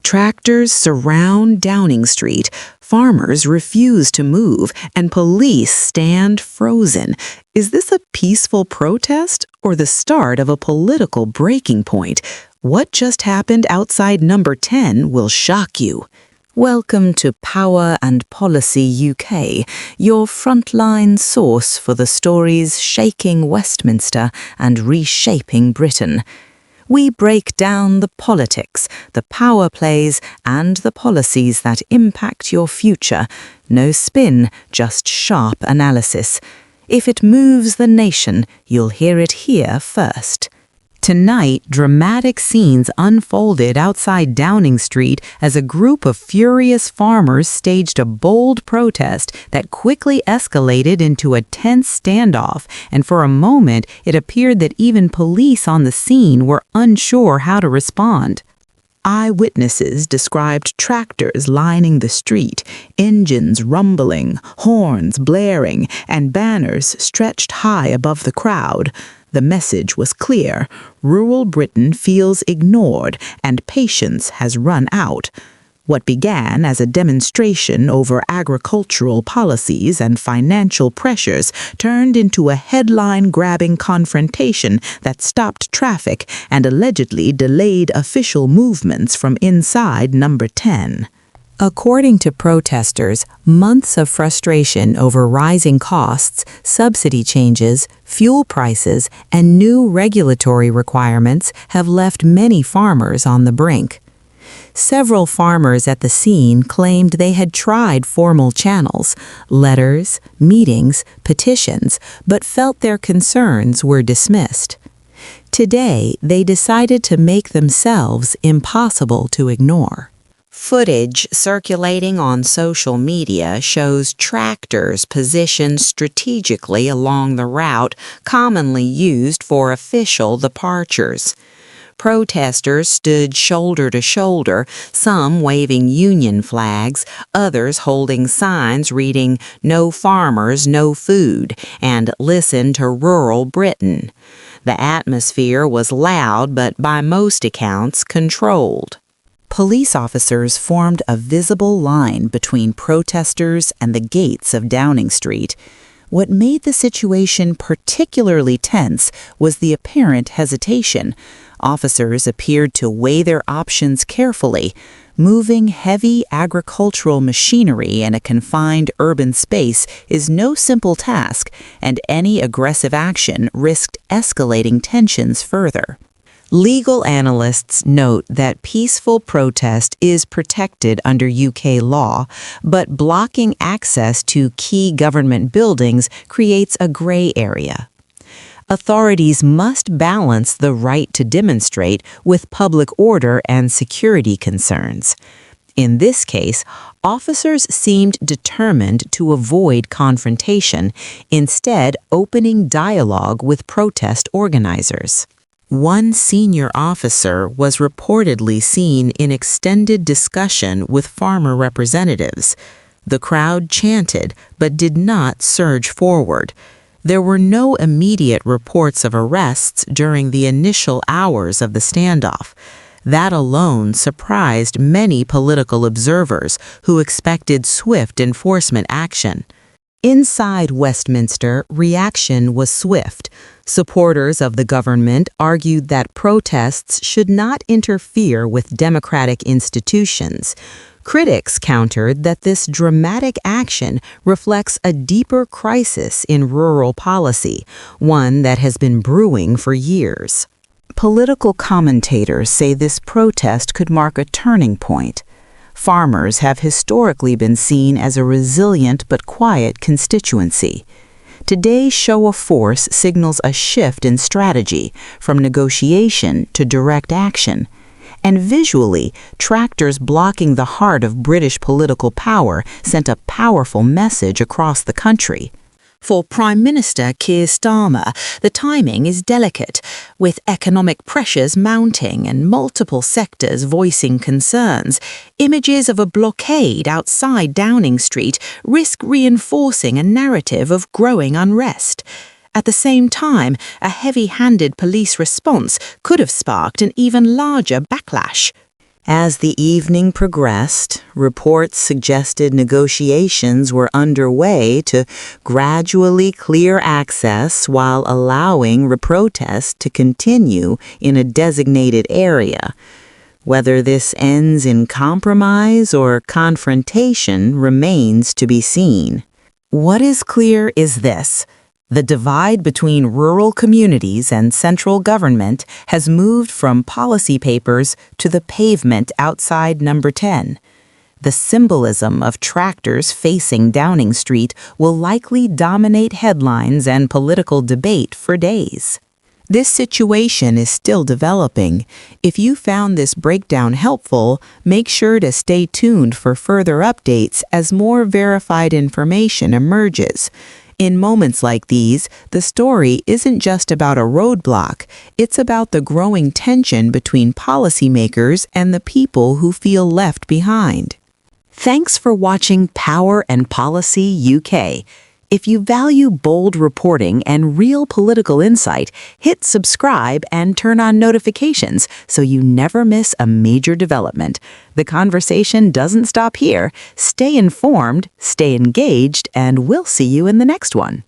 Tractors surround Downing Street, farmers refuse to move, and police stand frozen. Is this a peaceful protest or the start of a political breaking point? What just happened outside number 10 will shock you. Welcome to Power and Policy UK, your frontline source for the stories shaking Westminster and reshaping Britain. We break down the politics, the power plays, and the policies that impact your future. No spin, just sharp analysis. If it moves the nation, you'll hear it here first. Tonight, dramatic scenes unfolded outside Downing Street as a group of furious farmers staged a bold protest that quickly escalated into a tense standoff, and for a moment it appeared that even police on the scene were unsure how to respond. Eyewitnesses described tractors lining the street, engines rumbling, horns blaring, and banners stretched high above the crowd. The message was clear: rural Britain feels ignored and patience has run out. What began as a demonstration over agricultural policies and financial pressures turned into a headline-grabbing confrontation that stopped traffic and allegedly delayed official movements from inside number 10. According to protesters, months of frustration over rising costs, subsidy changes, fuel prices, and new regulatory requirements have left many farmers on the brink. Several farmers at the scene claimed they had tried formal channels, letters, meetings, petitions, but felt their concerns were dismissed. Today, they decided to make themselves impossible to ignore. Footage circulating on social media shows tractors positioned strategically along the route commonly used for official departures. Protesters stood shoulder to shoulder, some waving union flags, others holding signs reading "No farmers, no food" and "Listen to rural Britain." The atmosphere was loud but by most accounts controlled. Police officers formed a visible line between protesters and the gates of Downing Street. What made the situation particularly tense was the apparent hesitation. Officers appeared to weigh their options carefully. Moving heavy agricultural machinery in a confined urban space is no simple task, and any aggressive action risked escalating tensions further. Legal analysts note that peaceful protest is protected under UK law, but blocking access to key government buildings creates a gray area. Authorities must balance the right to demonstrate with public order and security concerns. In this case, officers seemed determined to avoid confrontation, instead opening dialogue with protest organizers. One senior officer was reportedly seen in extended discussion with farmer representatives. The crowd chanted but did not surge forward. There were no immediate reports of arrests during the initial hours of the standoff. That alone surprised many political observers who expected swift enforcement action. Inside Westminster, reaction was swift. Supporters of the government argued that protests should not interfere with democratic institutions. Critics countered that this dramatic action reflects a deeper crisis in rural policy, one that has been brewing for years. Political commentators say this protest could mark a turning point. Farmers have historically been seen as a resilient but quiet constituency. Today's show of force signals a shift in strategy, from negotiation to direct action. And visually, tractors blocking the heart of British political power sent a powerful message across the country. For Prime Minister Keir Starmer, the timing is delicate, with economic pressures mounting and multiple sectors voicing concerns. Images of a blockade outside Downing Street risk reinforcing a narrative of growing unrest. At the same time, a heavy-handed police response could have sparked an even larger backlash. As the evening progressed, reports suggested negotiations were underway to gradually clear access while allowing protest to continue in a designated area. Whether this ends in compromise or confrontation remains to be seen. What is clear is this: the divide between rural communities and central government has moved from policy papers to the pavement outside Number 10. The symbolism of tractors facing Downing Street will likely dominate headlines and political debate for days. This situation is still developing. If you found this breakdown helpful, make sure to stay tuned for further updates as more verified information emerges. In moments like these, the story isn't just about a roadblock, it's about the growing tension between policymakers and the people who feel left behind. Thanks for watching Power and Policy UK. If you value bold reporting and real political insight, hit subscribe and turn on notifications so you never miss a major development. The conversation doesn't stop here. Stay informed, stay engaged, and we'll see you in the next one.